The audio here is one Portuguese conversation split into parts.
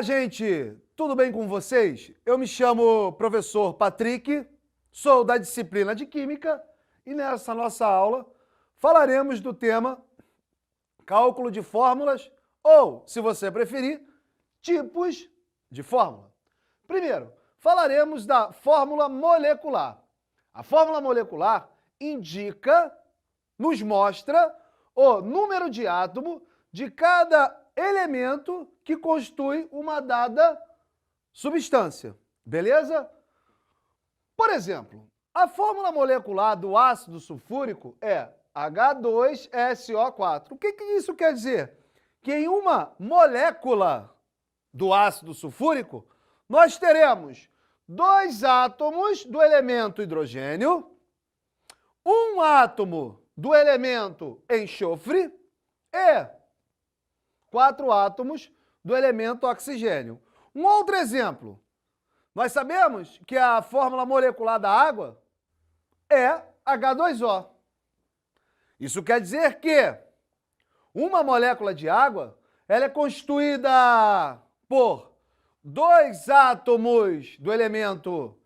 Olá, gente! Tudo bem com vocês? Eu me chamo professor Patrick, sou da disciplina de Química e nessa nossa aula falaremos do tema cálculo de fórmulas ou, se você preferir, tipos de fórmula. Primeiro, falaremos da fórmula molecular. A fórmula molecular nos mostra o número de átomo de cada elemento que constitui uma dada substância, beleza? Por exemplo, a fórmula molecular do ácido sulfúrico é H2SO4. O que isso quer dizer? Que em uma molécula do ácido sulfúrico, nós teremos 2 átomos do elemento hidrogênio, 1 átomo do elemento enxofre e 4 átomos do elemento oxigênio. Um outro exemplo, nós sabemos que a fórmula molecular da água é H2O. Isso quer dizer que uma molécula de água ela é constituída por 2 átomos do elemento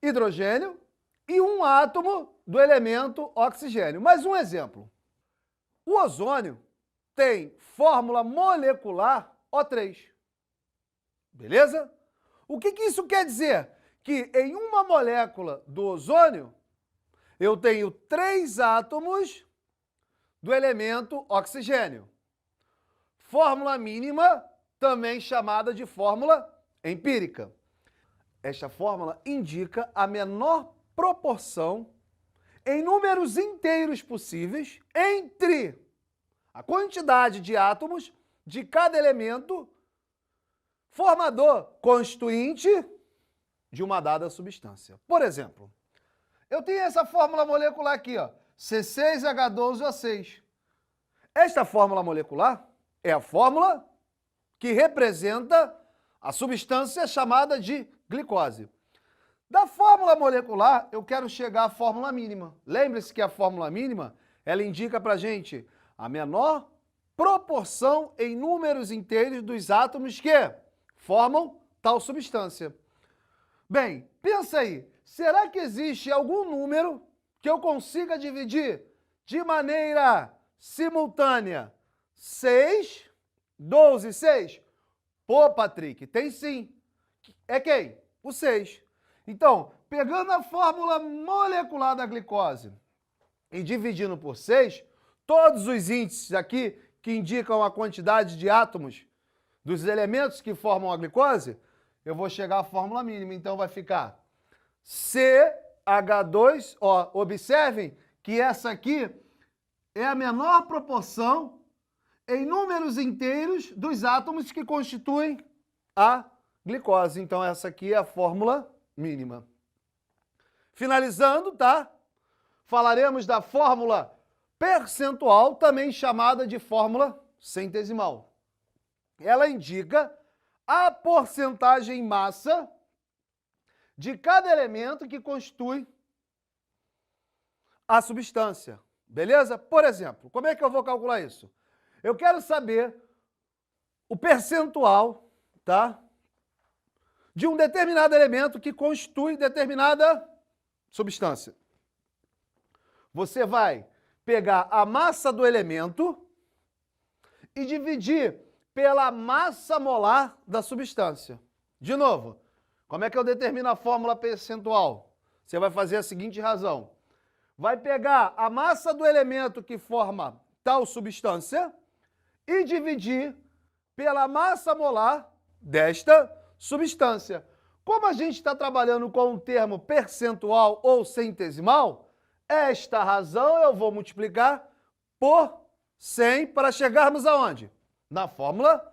hidrogênio e 1 átomo do elemento oxigênio. Mais um exemplo. O ozônio tem fórmula molecular O3. Beleza? O que isso quer dizer? Que em uma molécula do ozônio, eu tenho 3 átomos do elemento oxigênio. Fórmula mínima, também chamada de fórmula empírica. Esta fórmula indica a menor proporção em números inteiros possíveis entre a quantidade de átomos de cada elemento formador constituinte de uma dada substância. Por exemplo, eu tenho essa fórmula molecular aqui, ó, C6H12O6. Esta fórmula molecular é a fórmula que representa a substância chamada de glicose. Da fórmula molecular, eu quero chegar à fórmula mínima. Lembre-se que a fórmula mínima, ela indica pra gente a menor proporção em números inteiros dos átomos que formam tal substância. Bem, pensa aí, será que existe algum número que eu consiga dividir de maneira simultânea 6, 12, 6? Pô, Patrick, tem sim. É quem? O 6. Então, pegando a fórmula molecular da glicose e dividindo por 6, todos os índices aqui que indicam a quantidade de átomos dos elementos que formam a glicose, eu vou chegar à fórmula mínima. Então vai ficar CH2, ó, observem que essa aqui é a menor proporção em números inteiros dos átomos que constituem a glicose. Então essa aqui é a fórmula mínima. Finalizando, tá? Falaremos da fórmula percentual, também chamada de fórmula centesimal. Ela indica a porcentagem massa de cada elemento que constitui a substância. Beleza? Por exemplo, como é que eu vou calcular isso? Eu quero saber o percentual, tá, de um determinado elemento que constitui determinada substância. Você vai pegar a massa do elemento e dividir pela massa molar da substância. De novo, como é que eu determino a fórmula percentual? Você vai fazer a seguinte razão. Vai pegar a massa do elemento que forma tal substância e dividir pela massa molar desta substância. Como a gente está trabalhando com o termo percentual ou centesimal, esta razão eu vou multiplicar por 100 para chegarmos aonde? Na fórmula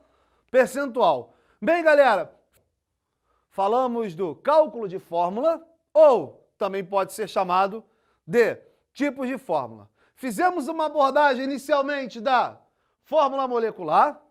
percentual. Bem, galera, falamos do cálculo de fórmula, ou também pode ser chamado de tipos de fórmula. Fizemos uma abordagem inicialmente da fórmula molecular,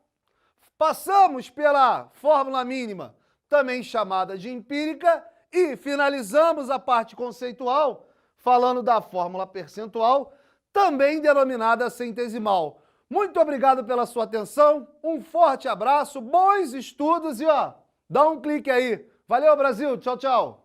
passamos pela fórmula mínima, também chamada de empírica, e finalizamos a parte conceitual falando da fórmula percentual, também denominada centesimal. Muito obrigado pela sua atenção, um forte abraço, bons estudos e ó, dá um clique aí. Valeu, Brasil, tchau, tchau.